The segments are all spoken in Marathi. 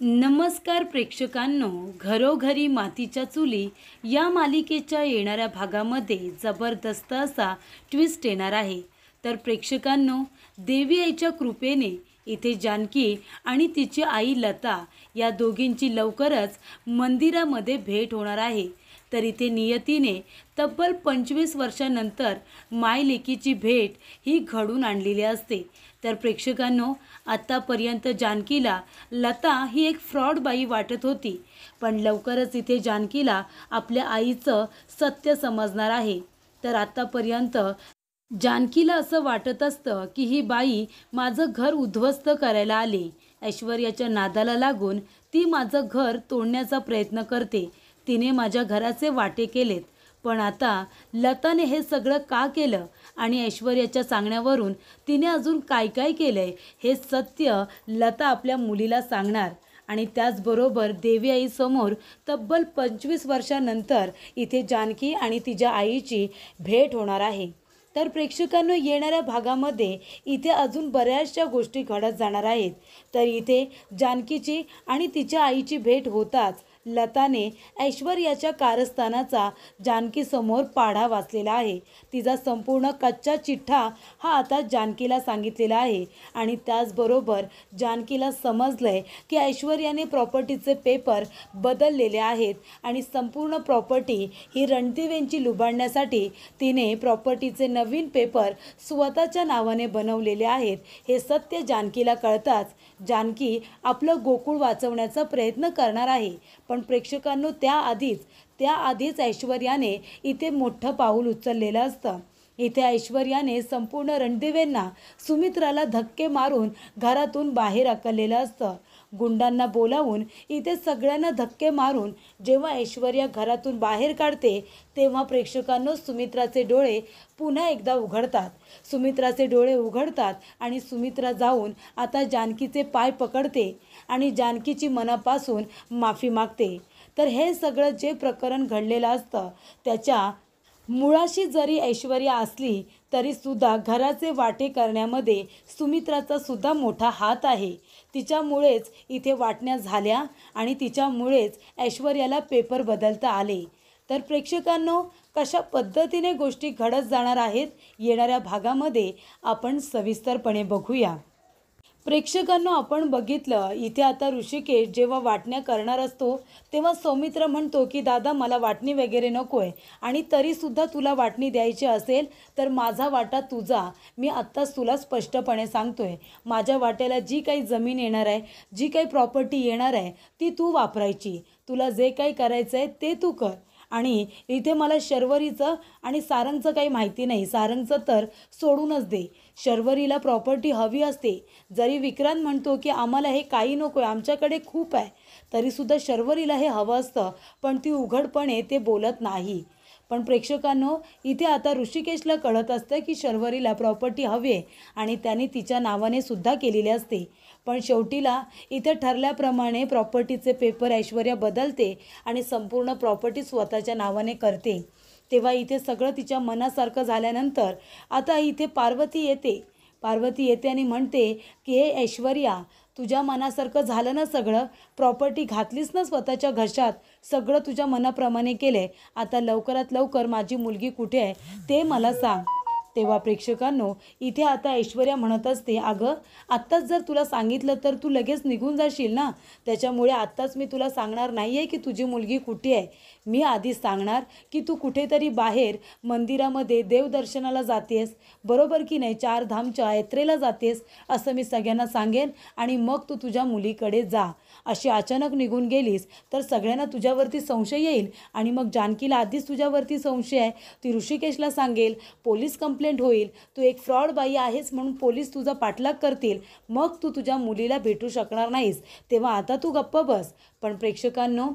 नमस्कार प्रेक्षकांनो, घरोघरी मातीच्या चुली या मालिकेच्या येणाऱ्या भागामध्ये जबरदस्त असा ट्विस्ट येणार आहे. तर प्रेक्षकांनो, देवी आईच्या कृपेने इथे जानकी आणि तिची आई लता या दोघींची लवकरच मंदिरामध्ये भेट होणार आहे. तर इथे नियतीने तब्बल 25 वर्षानंतर मायलेकीची भेट ही घडून आणलेली असते. तर प्रेक्षकांनो, आत्तापर्यंत जानकीला लता ही एक फ्रॉड बाई वाटत होती, पण लवकरच इथे जानकीला आपल्या आईचं सत्य समजणार आहे. तर आत्तापर्यंत जानकीला असं वाटत असतं की ही बाई माझं घर उद्ध्वस्त करायला आली. ऐश्वर्याच्या नादाला लागून ती माझं घर तोडण्याचा प्रयत्न करते. तिने माझ्या घराचे वाटे केलेत. पण आता लताने हे सगळं का केलं आणि ऐश्वर्याच्या सांगण्यावरून तिने अजून काय काय केलंय हे सत्य लता आपल्या मुलीला सांगणार. आणि त्याचबरोबर देवी आईसमोर तब्बल 25 वर्षानंतर इथे जानकी आणि तिच्या आईची भेट होणार आहे. तर प्रेक्षकांनो, येणाऱ्या भागामध्ये इथे अजून बऱ्याचशा गोष्टी घडत जाणार आहेत. तर इथे जानकीची आणि तिच्या आईची भेट होताच लताने ऐश्वर्याच्या कारस्थानाचा जानकीसमोर पाढा वाचलेला आहे. तिचा संपूर्ण कच्चा चिठ्ठा हा आता जानकीला सांगितलेला आहे. आणि त्याचबरोबर जानकीला समजलंय की ऐश्वर्याने प्रॉपर्टीचे पेपर बदललेले आहेत आणि संपूर्ण प्रॉपर्टी ही रणदिवेंची लुबाडण्यासाठी तिने प्रॉपर्टीचे नवीन पेपर स्वतःच्या नावाने बनवलेले आहेत. हे सत्य जानकीला कळताच जानकी आपलं गोकुळ वाचवण्याचा प्रयत्न करणार आहे. पण प्रेक्षकांनो, त्याआधीच ऐश्वर्याने इथे मोठं पाऊल उचललेलं असतं. इथे ऐश्वर्याने संपूर्ण रणदिवेंना, सुमित्राला धक्के मारून घरातून बाहेर हकललेलं असतं. गुंडांना बोलावून इथे सगळ्यांना धक्के मारून जेव्हा ऐश्वर्या घरातून बाहेर काढते तेव्हा प्रेक्षकांनो, सुमित्राचे डोळे पुन्हा एकदा उघडतात. सुमित्राचे डोळे उघडतात आणि सुमित्रा जाऊन आता जानकीचे पाय पकडते आणि जानकीची मनापासून माफी मागते. तर हे सगळं जे प्रकरण घडलेलं असतं त्याच्या मुळाशी जरी ऐश्वर्या असली तरीसुद्धा घराचे वाटे करण्यामध्ये सुमित्राचा सुद्धा मोठा हात आहे. तिच्यामुळेच इथे वाटण्या झाल्या आणि तिच्यामुळेच ऐश्वर्याला पेपर बदलता आले. तर प्रेक्षकांनो, कशा पद्धतीने गोष्टी घडत जाणार आहेत येणाऱ्या भागामध्ये आपण सविस्तरपणे बघूया. प्रेक्षकांनो, आपण बघितलं इथे आता ऋषिकेश जेव्हा वाटण्या करणार असतो तेव्हा सौमित्र म्हणतो की दादा, मला वाटणी वगैरे नको आहे आणि तरीसुद्धा तुला वाटणी द्यायची असेल तर माझा वाटा तुझा. मी आत्ताच तुला स्पष्टपणे सांगतोय, माझ्या वाट्याला जी काही जमीन येणार आहे, जी काही प्रॉपर्टी येणार आहे ती तू वापरायची. तुला जे काही करायचं आहे ते तू कर. आणि इथे मला शर्वरीचं आणि सारंगचं काही माहिती नाही. सारंगचं तर सोडूनच दे. शर्वरीला प्रॉपर्टी हवी असते. जरी विक्रांत म्हणतो की आम्हाला हे काही नको आहे, आमच्याकडे खूप आहे, तरीसुद्धा शर्वरीला हे हवं असतं, पण ती उघडपणे ते बोलत नाही. पण प्रेक्षकांनो, इथे आता ऋषिकेशला कळत असतं की शर्वरीला प्रॉपर्टी हवी आहे आणि त्याने तिच्या नावाने सुद्धा केलेले असते. पण शेवटीला इथे ठरल्याप्रमाणे प्रॉपर्टीचे पेपर ऐश्वर्या बदलते आणि संपूर्ण प्रॉपर्टी स्वतःच्या नावाने करते. तेव्हा इथे सगळं तिच्या मनासारखं झाल्यानंतर आता इथे पार्वती येते आणि म्हणते की हे ऐश्वर्या, तुझ्या मनासारखं झालं ना सगळं? प्रॉपर्टी घातलीस ना स्वतःच्या घशात? सगळं तुझ्या मनाप्रमाणे केले. आता लवकरात लवकर माझी मुलगी कुठे आहे ते मला सांग. तेव्हा प्रेक्षकांनो, इथे आता ऐश्वर्या म्हणत असते, अगं आत्ताच जर तुला सांगितलं तर तू लगेच निघून जाशील ना. त्याच्यामुळे आत्ताच मी तुला सांगणार नाही आहे की तुझी मुलगी कुठे आहे. मी आधीच सांगणार की तू कुठेतरी बाहेर मंदिरामध्ये देवदर्शनाला जातेस, बरोबर की नाही, 4 धामच्या यात्रेला जातेस असं मी सगळ्यांना सांगेन. आणि मग तू तुझ्या मुलीकडे जा. अशी अचानक निघून गेलीस तर सगळ्यांना तुझ्यावरती संशय येईल आणि मग जानकीला आधीच तुझ्यावरती संशय आहे. ती ऋषिकेशला सांगेल, पोलीस कंप्लेंट होईल. तू एक फ्रॉड बाई आहेस म्हणून पोलीस तुझा पाठलाग करतील. मग तू तुझ्या मुलीला भेटू शकणार नाहीस. तेव्हा आता तू गप्प बस. पण प्रेक्षकांनो,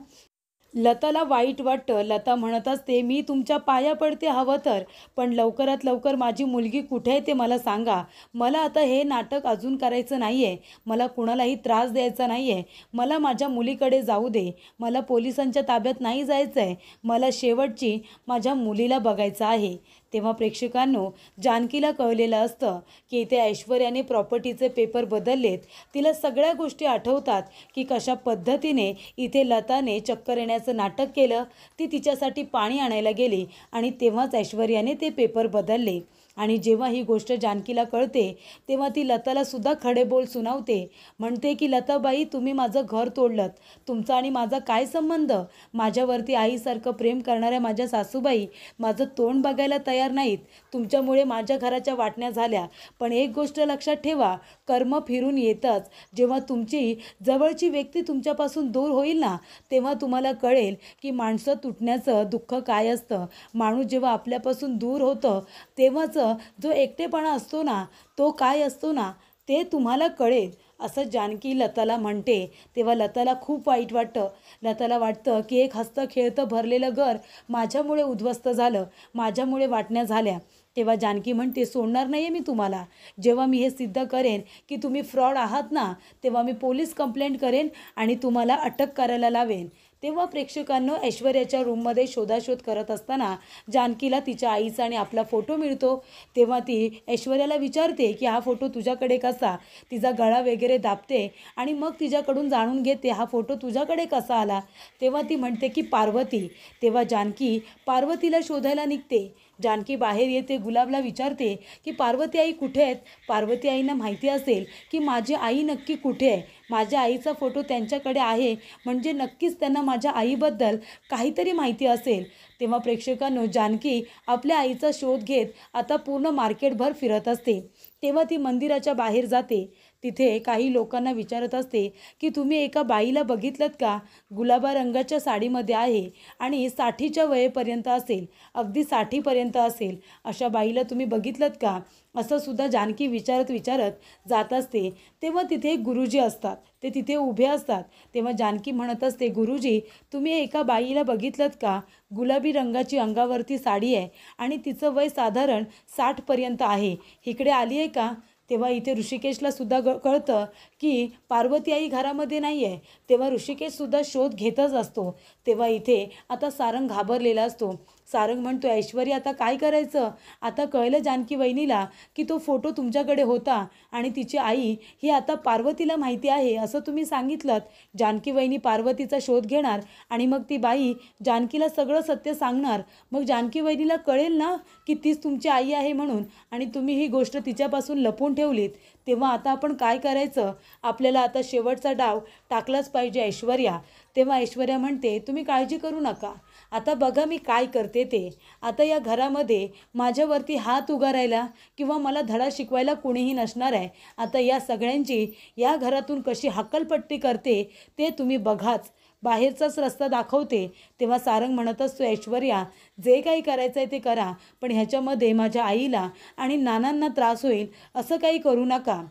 लताला वाईट वाटतं. लता म्हणत असते, मी तुमच्या पाया पडते हवं तर, पण लवकरात लवकर माझी मुलगी कुठे आहे ते मला सांगा. मला आता हे नाटक अजून करायचं नाही आहे. मला कुणालाही त्रास द्यायचा नाही आहे. मला माझ्या मुलीकडे जाऊ दे. मला पोलिसांच्या ताब्यात नाही जायचं आहे. मला शेवटची माझ्या मुलीला बघायचं आहे. तेव्हा प्रेक्षकांनो, जानकीला कळलेलं असतं की इथे ऐश्वर्याने प्रॉपर्टीचे पेपर बदललेत. तिला सगळ्या गोष्टी आठवतात की कशा पद्धतीने इथे लताने चक्कर येण्याचं नाटक केलं. ती तिच्यासाठी पाणी आणायला गेली आणि तेव्हाच ऐश्वर्याने ते पेपर बदलले. आणि जेव्हा ही गोष्ट जानकीला कळते तेव्हा ती लताला सुद्धा खडे बोल सुनावते. म्हणते की लताबाई, तुम्ही माझं घर तोडलंत. तुमचा आणि माझा काय संबंध? माझ्यावरती आईसारखं प्रेम करणाऱ्या माझ्या सासूबाई माझं तोंड बघायला तयार नाहीत. तुमच्यामुळे माझ्या घराच्या वाटण्या झाल्या. पण एक गोष्ट लक्षात ठेवा, कर्म फिरून येतच. जेव्हा तुमची जवळची व्यक्ती तुमच्यापासून दूर होईल ना, तेव्हा तुम्हाला कळेल की माणसं तुटण्याचं दुःख काय असतं. माणूस जेव्हा आपल्यापासून दूर होतं तेव्हाच जो एकटेपणा असतो ना, तो काय असतो ना, ते तुम्हाला कळेल, असं जानकी लताला म्हणते. तेव्हा लताला खूप वाईट वाटतं. लताला वाटतं की एक हसतं खेळतं भरलेलं घर माझ्यामुळे उद्ध्वस्त झालं, माझ्यामुळे वाटण्या झाल्या. तेव्हा जानकी म्हणते, सोडणार नाही आहे मी तुम्हाला. जेव्हा मी हे सिद्ध करेन की तुम्ही फ्रॉड आहात ना, तेव्हा मी पोलीस कंप्लेंट करेन आणि तुम्हाला अटक करायला लावेन. तेव्हा प्रेक्षकांनो, ऐश्वर्याच्या रूममध्ये शोधाशोध करत असताना जानकीला तिच्या आईचा आणि आपला फोटो मिळतो. तेव्हा ती ऐश्वर्याला विचारते की हा फोटो तुझ्याकडे कसा? तिचा गळा वगैरे दाबते आणि मग तिच्याकडून जाणून घेते हा फोटो तुझ्याकडे कसा आला. तेव्हा ती म्हणते की पार्वती. तेव्हा जानकी पार्वतीला शोधायला निघते. जानकी बाहेर येते, गुलाबला विचारते की पार्वती आई कुठे आहेत? पार्वती आईंना माहिती असेल की माझी आई नक्की कुठे आहे. माझ्या आईचा फोटो त्यांच्याकडे आहे म्हणजे नक्कीच त्यांना माझ्या आईबद्दल काहीतरी माहिती असेल. तेव्हा प्रेक्षकांनो, जानकी आपल्या आईचा शोध घेत आता पूर्ण मार्केटभर फिरत असते. तेव्हा ती मंदिराच्या बाहेर जाते. तिथे काही लोकांना विचारत असते की तुम्ही एका बाईला बघितलंत का? गुलाबा रंगाच्या साडीमध्ये आहे आणि 60च्या वयेपर्यंत असेल, अगदी 60पर्यंत असेल. अशा बाईला तुम्ही बघितलंत का? असं सुद्धा जानकी विचारत विचारत जात असते. तेव्हा तिथे गुरुजी असतात. ते तिथे उभे असतात. तेव्हा जानकी म्हणत असते, गुरुजी, तुम्ही एका बाईला बघितलंत का? गुलाबी रंगाची अंगावरती साडी आहे आणि तिचं वय साधारण 60पर्यंत आहे. इकडे आली आहे का? तेव्हा इथे ऋषिकेशला सुद्धा कळतं की पार्वती आई घरामध्ये नाही आहे. तेव्हा ऋषिकेशसुद्धा शोध घेतच असतो. तेव्हा इथे आता सारंग घाबरलेला असतो. सारंग म्हणतो, ऐश्वर्या आता काय करायचं? आता कळलं जानकी वहिनीला की तो फोटो तुमच्याकडे होता आणि तिची आई ही आता पार्वतीला माहिती आहे असं तुम्ही सांगितलं. जानकी वहिनी पार्वतीचा शोध घेणार आणि मग ती बाई जानकीला सगळं सत्य सांगणार. मग जानकी वहिनीला कळेल ना की तीच तुमची आई आहे म्हणून, आणि तुम्ही ही गोष्ट तिच्यापासून लपवून ठेवलीत. तेव्हा आता आपण काय करायचं? आपल्याला आता शेवटचा डाव टाकलाच पाहिजे ऐश्वर्या. तेव्हा ऐश्वर्या म्हणते, तुम्ही काळजी करू नका. आता बघा मी काय करते ते. आता या घरामध्ये माझ्यावरती हात उगारायला किंवा मला धडा शिकवायला कोणीही नसणार आहे. आता या सगळ्यांची या घरातून कशी हक्कलपट्टी करते ते तुम्ही बघाच. बाहेरचाच रस्ता दाखवते. तेव्हा सारंग म्हणत असतो, ऐश्वर्या, जे काही करायचं आहे ते करा, पण ह्याच्यामध्ये माझ्या आईला आणि नानांना त्रास होईल असं काही करू नका.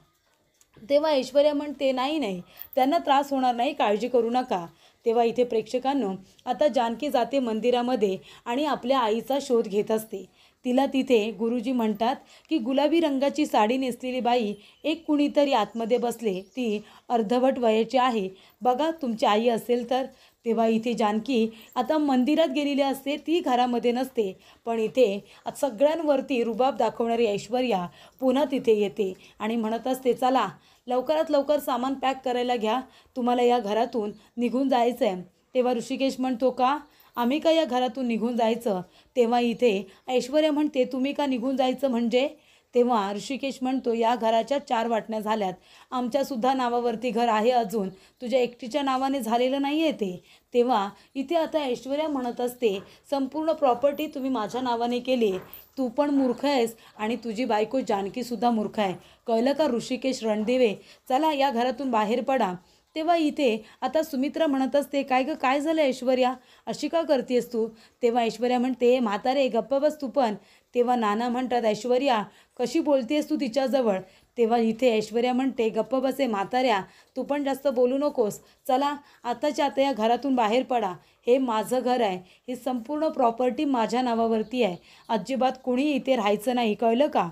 तेव्हा ऐश्वर्या म्हणते, नाही, त्यांना त्रास होणार नाही, काळजी करू नका. तेव्हा इथे प्रेक्षकांनो, आता जानकी जाते मंदिरामध्ये आणि आपल्या आईचा शोध घेत असते. तिला तिथे गुरुजी म्हणतात की गुलाबी रंगाची साडी नेसलेली बाई एक कुणीतरी आतमध्ये बसले. ती अर्धवट वयाची आहे. बघा तुमची आई असेल तर. तेव्हा इथे जानकी आता मंदिरात गेलेली असते, ती घरामध्ये नसते. पण इथे सगळ्यांवरती रुबाब दाखवणारी ऐश्वर्या पुन्हा तिथे येते आणि म्हणत असते, चला लवकरात लवकर सामान पॅक करायला घ्या, तुम्हाला या घरातून निघून जायचं आहे. तेव्हा ऋषिकेश म्हणतो, का? आम्ही का या घरातून निघून जायचं? तेव्हा इथे ऐश्वर्या म्हणते, तुम्ही का निघून जायचं म्हणजे? तेव्हा ऋषिकेश म्हणतो, या घराच्या 4 वाटण्या झाल्यात. आमच्यासुद्धा नावावरती घर आहे अजून, तुझ्या एकटीच्या नावाने झालेलं नाही आहे ते. तेव्हा इथे आता ऐश्वर्या म्हणत असते, संपूर्ण प्रॉपर्टी तुम्ही माझ्या नावाने केली. तू पण मूर्ख आहेस आणि तुझी बायको जानकीसुद्धा मूर्ख आहे. कळलं का ऋषिकेश रणदिवे? चला या घरातून बाहेर पडा. तेव्हा इथे आता सुमित्रा म्हणत असते, काय गं, काय झालं ऐश्वर्या? अशी का करतेस तू? तेव्हा ऐश्वर्या म्हणते, म्हातारे गप्प बस तू पण. तेव्हा नाना म्हणतात, ऐश्वर्या कशी बोलतेस तू तिच्याजवळ? तेव्हा इथे ऐश्वर्या म्हणते, गप्प बसे म्हाताऱ्या, तू पण जास्त बोलू नकोस. चला आताच्या आता या घरातून बाहेर पडा. हे माझं घर आहे. ही संपूर्ण प्रॉपर्टी माझ्या नावावरती आहे. अजिबात कुणी इथे राहायचं नाही, कळलं का?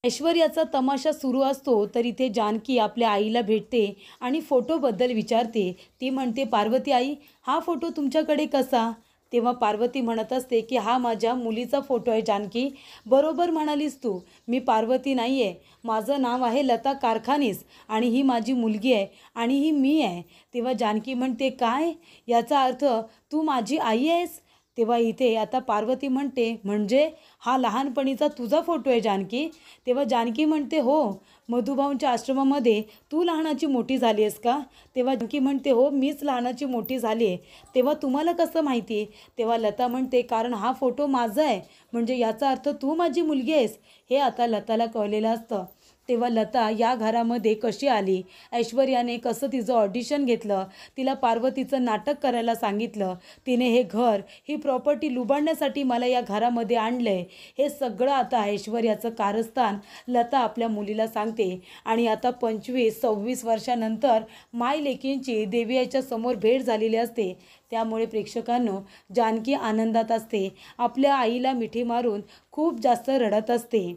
ऐश्वर्याचा तमाशा सुरू असतो तर इथे जानकी आपल्या आईला भेटते आणि फोटोबद्दल विचारते. ती म्हणते, पार्वती आई, हा फोटो तुमच्याकडे कसा? तेव्हा पार्वती म्हणत असते की हा माझ्या मुलीचा फोटो आहे जानकी. बरोबर म्हणालीस तू, मी पार्वती नाही आहे, माझं नाव आहे लता कारखानीस आणि ही माझी मुलगी आहे आणि ही मी आहे. तेव्हा जानकी म्हणते काय, याचा अर्थ तू माझी आई आहेस. तेव्हा इथे आता पार्वती म्हणते म्हणजे हा लहानपणीचा तुझा फोटो आहे जानकी. तेव्हा जानकी म्हणते हो, मधुभाऊंच्या आश्रमामध्ये तू लहानाची मोठी झाली आहेस का. तेव्हा जानकी म्हणते हो, मीच लहानाची मोठी झाली आहे. तेव्हा तुम्हाला कसं माहिती. तेव्हा लता म्हणते कारण हा फोटो माझा आहे, म्हणजे याचा अर्थ तू माझी मुलगी आहेस. हे आता लताला कळलेलं असतं. तेव्हा लता या घरामध्ये कशी आली, ऐश्वर्याने कसं तिचं ऑडिशन घेतलं, तिला पार्वतीचं नाटक करायला सांगितलं, तिने हे घर, ही प्रॉपर्टी लुबाडण्यासाठी मला या घरामध्ये आणलं आहे, हे सगळं आता ऐश्वर्याचं कारस्थान लता आपल्या मुलीला सांगते. आणि आता 25-26 वर्षानंतर माय लेकींची देवी आईच्या समोर भेट झालेली असते. त्यामुळे प्रेक्षकांनो, जानकी आनंदात असते, आपल्या आईला मिठी मारून खूप जास्त रडत असते.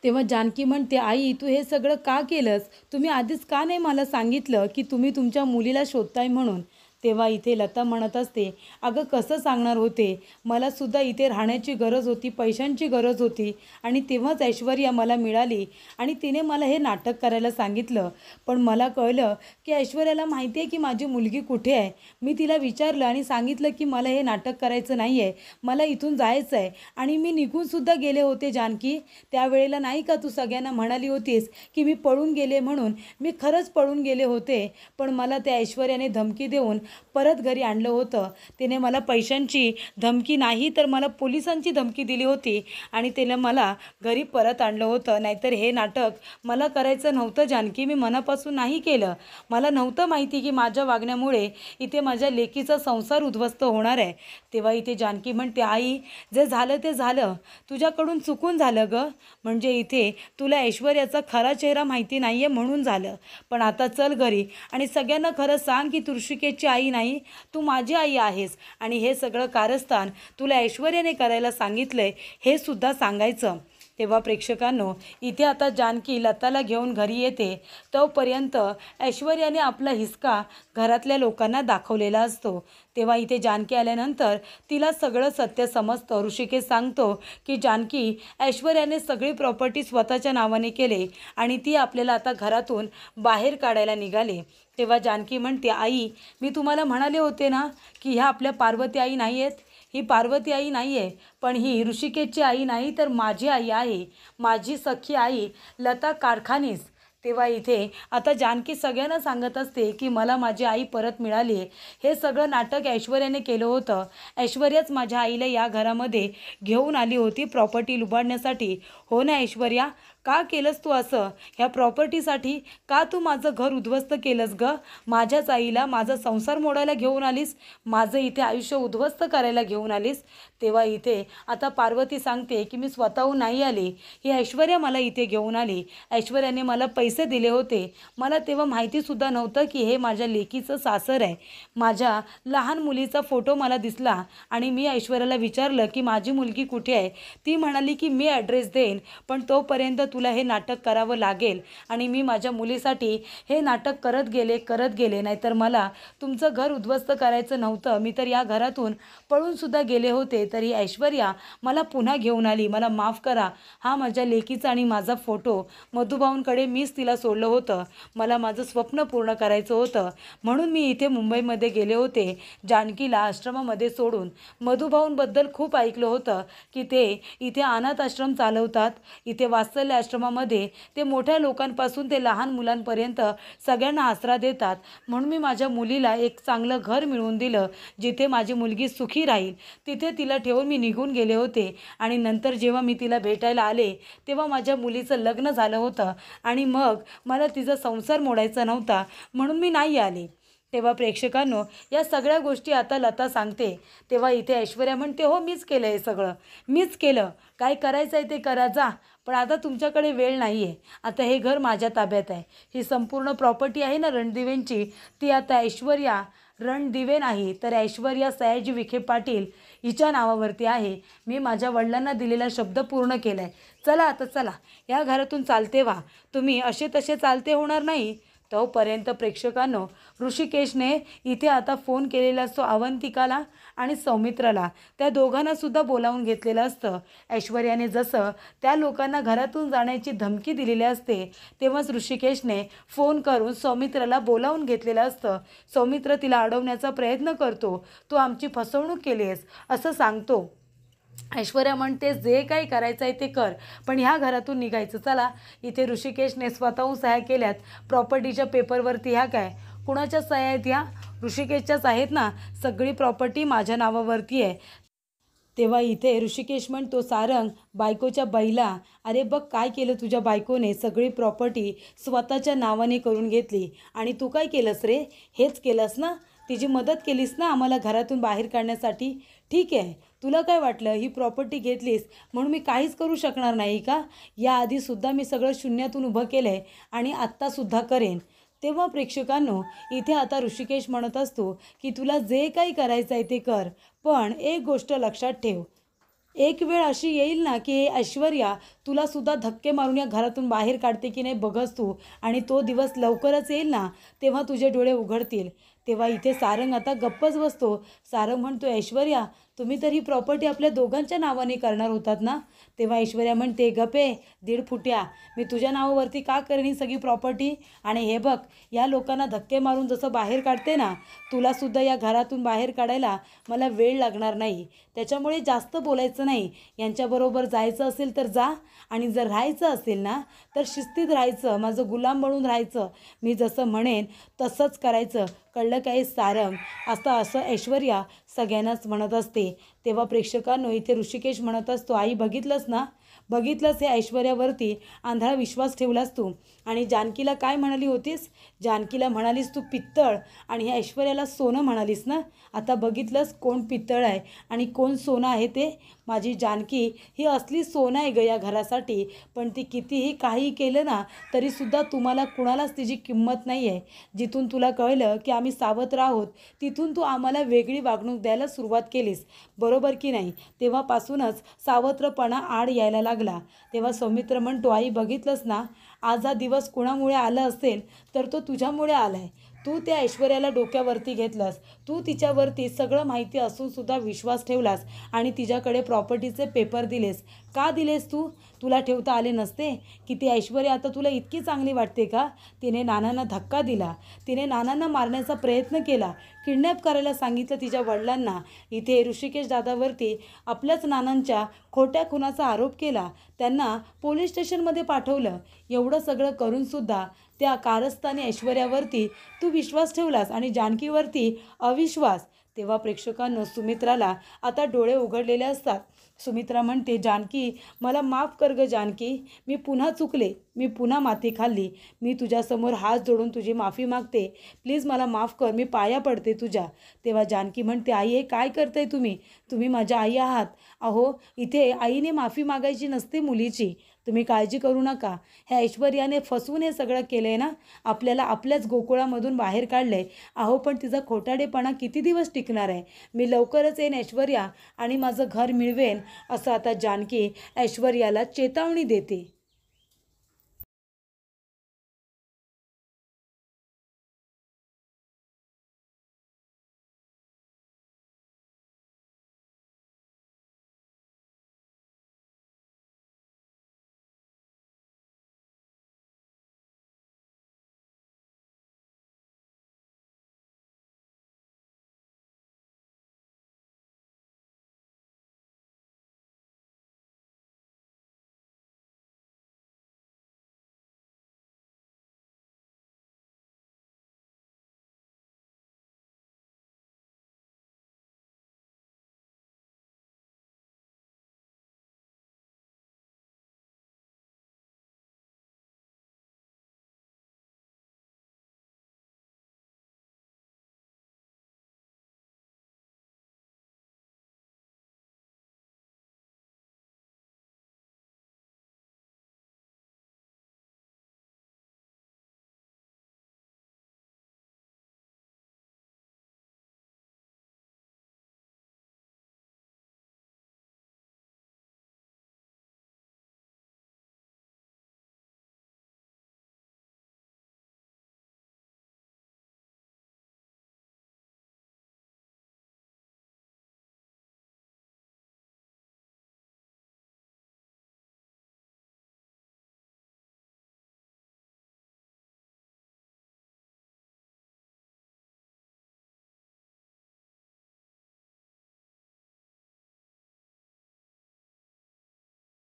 तेव्हा जानकी म्हणते आई, तू हे सगळं का केलंस, तुम्ही आधीच का नाही मला सांगितलं की तुम्ही तुमच्या मुलीला शोधताय म्हणून. तेव्हा इथे लता म्हणत असते अगं कसं सांगणार होते, मलासुद्धा इथे राहण्याची गरज होती, पैशांची गरज होती आणि तेव्हाच ऐश्वर्या मला मिळाली आणि तिने मला हे नाटक करायला सांगितलं. पण मला कळलं की ऐश्वर्याला माहिती आहे की माझी मुलगी कुठे आहे. मी तिला विचारलं आणि सांगितलं की मला हे नाटक करायचं नाही आहे, मला इथून जायचं आहे आणि मी निघूनसुद्धा गेले होते जानकी. त्यावेळेला नाही का तू सगळ्यांना म्हणाली होतीस की मी पळून गेले म्हणून. मी खरंच पळून गेले होते, पण मला त्या ऐश्वर्याने धमकी देऊन परत घरी आणलं होतं. तिने मला पैशांची धमकी नाही तर मला पोलिसांची धमकी दिली होती आणि तिने मला घरी परत आणलं होतं. नाहीतर हे नाटक मला करायचं नव्हतं जानकी, मी मनापासून नाही केलं. मला नव्हतं माहिती की माझ्या वागण्यामुळे इथे माझ्या लेकीचा संसार उद्ध्वस्त होणार आहे. तेव्हा इथे जानकी म्हणते आई, जे झालं ते झालं, तुझ्याकडून चुकून झालं गं, म्हणजे इथे तुला ऐश्वर्याचा खरा चेहरा माहिती नाही आहे म्हणून झालं. पण आता चल घरी आणि सगळ्यांना खरं सांग की तू ऋषिकेशची आई नाही, तू माझी आई आहेस आणि हे सगळं कारस्थान तुला ऐश्वर्याने करायला सांगितलंय हे सुद्धा सांगायचं. तेव्हा प्रेक्षकांनो, इथे आता जानकी लताला घेऊन घरी येते. तोपर्यंत ऐश्वर्याने आपला हिसका घरातल्या लोकांना दाखवलेला असतो. तेव्हा इथे जानकी आल्यानंतर तिला सगळं सत्य समजतं. ऋषिकेश सांगतो की जानकी, ऐश्वर्याने सगळी प्रॉपर्टी स्वतःच्या नावाने केले आणि ती आपल्याला आता घरातून बाहेर काढायला निघाले. तेव्हा जानकी म्हणते आई, मी तुम्हाला म्हणाले होते ना की ह्या आपल्या पार्वती आई नाही आहेत. ही पार्वती आई नाही आहे, पण ही ऋषिकेशची आई नाही तर माझी आई आहे, माझी सख्खी आई लता कारखानीस. तेव्हा इथे आता जानकी सगळ्यांना सांगत असते की मला माझी आई परत मिळाली आहे. हे सगळं नाटक ऐश्वर्याने केलं होतं. ऐश्वर्याच माझ्या आईला या घरामध्ये घेऊन आली होती प्रॉपर्टी लुबाडण्यासाठी. हो ना ऐश्वर्या, का केलंस तू असं, ह्या प्रॉपर्टीसाठी का तू माझं घर उद्ध्वस्त केलंस गं. माझ्याच आईला माझा संसार मोडायला घेऊन आलीस, माझं इथे आयुष्य उद्ध्वस्त करायला घेऊन आलीस. तेव्हा इथे आता पार्वती सांगते की मी स्वतःहून नाही आली, ही ऐश्वर्या मला इथे घेऊन आली. ऐश्वर्याने मला पैसे दिले होते. मला तेव्हा माहितीसुद्धा नव्हतं की हे माझ्या लेकीचं सासर आहे. माझ्या लहान मुलीचा फोटो मला दिसला आणि मी ऐश्वर्याला विचारलं की माझी मुलगी कुठे आहे. ती म्हणाली की मी ॲड्रेस देईन, पण तोपर्यंत तुला हे नाटक करावं लागेल. आणि मी माझ्या मुलीसाठी हे नाटक करत गेले, नाहीतर मला तुमचं घर उद्ध्वस्त करायचं नव्हतं. मी तर या घरातून पळूनसुद्धा गेले होते, तरी ऐश्वर्या मला पुन्हा घेऊन आली. मला माफ करा. हा माझ्या लेकीचा आणि माझा फोटो मधुभाऊंकडे मीच तिला सोडलं होतं. मला माझं स्वप्न पूर्ण करायचं होतं म्हणून मी इथे मुंबईमध्ये गेले होते जानकीला आश्रमामध्ये सोडून. मधुभाऊंबद्दल खूप ऐकलं होतं की ते इथे अनाथ आश्रम चालवतात. इथे वात्सल्य आश्रमामध्ये ते मोठ्या लोकांपासून ते लहान मुलांपर्यंत सगळ्यांना आसरा देतात. म्हणून मी माझ्या मुलीला एक चांगलं घर मिळवून दिलं, जिथे माझी मुलगी सुखी राहील. तिथे तिला ठेवून मी निघून गेले होते आणि नंतर जेव्हा मी तिला भेटायला आले तेव्हा माझ्या मुलीचं लग्न झालं होतं आणि मग मला तिचा संसार मोडायचा नव्हता म्हणून मी नाही आले. तेव्हा प्रेक्षकांनो, या सगळ्या गोष्टी आता लता सांगते. तेव्हा इथे ऐश्वर्या म्हणते हो, मीच केलं हे सगळं, मीच केलं. काय करायचं आहे ते करा जा, पण आता तुमच्याकडे वेळ नाही आहे. आता हे घर माझ्या ताब्यात आहे. ही संपूर्ण प्रॉपर्टी आहे ना रणदिवेंची, ती आता ऐश्वर्या रणदिवे नाही तर ऐश्वर्या सयाजी विखे पाटील हिच्या नावावरती आहे. मी माझ्या वडिलांना दिलेला शब्द पूर्ण केला आहे. चला आता चला, या घरातून चालते व्हा. तुम्ही असे तसे चालते होणार नाही, तोपर्यंत प्रेक्षकांनो ऋषिकेशने इथे आता फोन केलेला असतो अवंतिकाला आणि सौमित्राला. त्या दोघांना सुद्धा बोलावून घेतलेलं असतं. ऐश्वर्याने जसं त्या लोकांना घरातून जाण्याची धमकी दिलेली असते तेव्हाच ऋषिकेशने फोन करून सौमित्राला बोलावून घेतलेलं असतं. सौमित्र तिला अडवण्याचा प्रयत्न करतो. तू आमची फसवणूक केली आहेस असं सांगतो. ऐश्वर्या म्हणते जे काही करायचं आहे ते कर, पण ह्या घरातून निघायचं. चला, इथे ऋषिकेशने स्वतःहून सह्या केल्यात प्रॉपर्टीच्या पेपरवरती. ह्या काय कुणाच्या सह्या आहेत? ह्या ऋषिकेशच्याच आहेत ना. सगळी प्रॉपर्टी माझ्या नावावरती आहे. तेव्हा इथे ऋषिकेश म्हणतो सारंग बायकोच्या बैला, अरे बघ काय केलं तुझ्या बायकोने, सगळी प्रॉपर्टी स्वतःच्या नावाने करून घेतली. आणि तू काय केलंस रे? हेच केलंस ना, तिची मदत केलीस ना आम्हाला घरातून बाहेर काढण्यासाठी. ठीक आहे, तुला काय वाटलं ही प्रॉपर्टी घेतलीस म्हणून मी काहीच करू शकणार नाही का? याआधीसुद्धा मी सगळं शून्यातून उभं केलं आहे आणि आत्तासुद्धा करेन. तेव्हा प्रेक्षकांनो इथे आता ऋषिकेश म्हणत असतो की तुला जे काही करायचं आहे ते कर, पण एक गोष्ट लक्षात ठेव, एक वेळ अशी येईल ना की ऐश्वर्या तुलासुद्धा धक्के मारून या घरातून बाहेर काढते की नाही बघस तू, आणि तो दिवस लवकरच येईल ना तेव्हा तुझे डोळे उघडतील. तेव्हा इथे सारंग आता गप्पच बसतो. सारंग म्हणतो ऐश्वर्या तुम्ही तर ही प्रॉपर्टी आपल्या दोघांच्या नावाने करणार होतात ना. तेव्हा ऐश्वर्या म्हणते गपे दीड फुट्या, मी तुझ्या नावावरती का करेन ही सगळी प्रॉपर्टी? आणि हे बघ या लोकांना धक्के मारून जसं बाहेर काढते ना, तुलासुद्धा या घरातून बाहेर काढायला मला वेळ लागणार नाही. त्याच्यामुळे जास्त बोलायचं नाही. यांच्याबरोबर जायचं असेल तर जा, आणि जर राहायचं असेल ना तर शिस्तीत राहायचं, माझं गुलाम बनून राहायचं. मी जसं म्हणेन तसंच करायचं, कळलं काय सारंग? असं ऐश्वर्या सगळ्यांनाच म्हणत असते. तेव्हा प्रेक्षकांनो इथे ऋषिकेश म्हणत असतो आई बघितलंस ना, बघितलंस हे ऐश्वर्यावरती आंधळा विश्वास ठेवलास तू. आणि जानकीला काय म्हणाली होतीस? जानकीला म्हणालीस तू पित्तळ, आणि ह्या ऐश्वर्याला सोनं म्हणालीस ना. आता बघितलंस कोण पित्तळ आहे आणि कोण सोनं आहे ते? माझी जानकी ही असली सोनं आहे ग या घरासाठी. पण ती कितीही काही केलं ना तरीसुद्धा तुम्हाला कुणालाच तिची किंमत नाही आहे. जिथून तुला कळलं की आम्ही सावत्र आहोत तिथून तू आम्हाला वेगळी वागणूक द्यायला सुरुवात केलीस, बरोबर की नाही? तेव्हापासूनच सावत्रपणा आड यायला लागला. तेव्हा सौमित्र म्हणतो आई बघितलंस ना, आज हा दिवस कुणामुळे आला असेल तर तो तुझ्यामुळे आला आहे. तू त्या ऐश्वर्याला डोक्यावरती घेतलंस, तू तिच्यावरती सगळं माहिती असूनसुद्धा विश्वास ठेवलास आणि तिच्याकडे प्रॉपर्टीचे पेपर दिलेस. का दिलेस तू? तुला ठेवता आले नसते की ती ऐश्वर्या आता तुला इतकी चांगली वाटते का? तिने नानांना धक्का दिला, तिने नानांना मारण्याचा प्रयत्न केला, किडनॅप करायला सांगितलं तिच्या वडिलांना. इथे ऋषिकेश दादावरती आपल्याच नानांच्या खोट्या खुनाचा आरोप केला, त्यांना पोलीस स्टेशनमध्ये पाठवलं. एवढं सगळं करूनसुद्धा त्या कारस्थानी ऐश्वर्यावरती तू विश्वास ठेवलास आणि जानकीवरती अविश्वास. तेव्हा प्रेक्षकांनो सुमित्राला आता डोळे उघडलेले असतात. सुमित्रा म्हणते जानकी मला माफ कर ग जानकी, मी पुन्हा चुकले, मी पुन्हा माती खाल्ली. मी तुझ्यासमोर हात जोडून तुझी माफी मागते, प्लीज मला माफ कर, मी पाया पडते तुझ्या. तेव्हा जानकी म्हणते आई हे काय करताय तुम्ही? तुम्ही माझ्या आई आहात. अहो इथे आईने माफी मागायची नसते मुलीची, तुम्ही काळजी करू नका. ह्या ऐश्वर्याने फसवून हे सगळं केलं आहे ना, आपल्याला आपल्याच गोकुळामधून बाहेर काढलं आहे. अहो पण तिचा खोटाडेपणा किती दिवस टिकणार आहे? मी लवकरच येईन ऐश्वर्या आणि माझं घर मिळवेन, असं आता जानकी ऐश्वर्याला चेतावणी देते.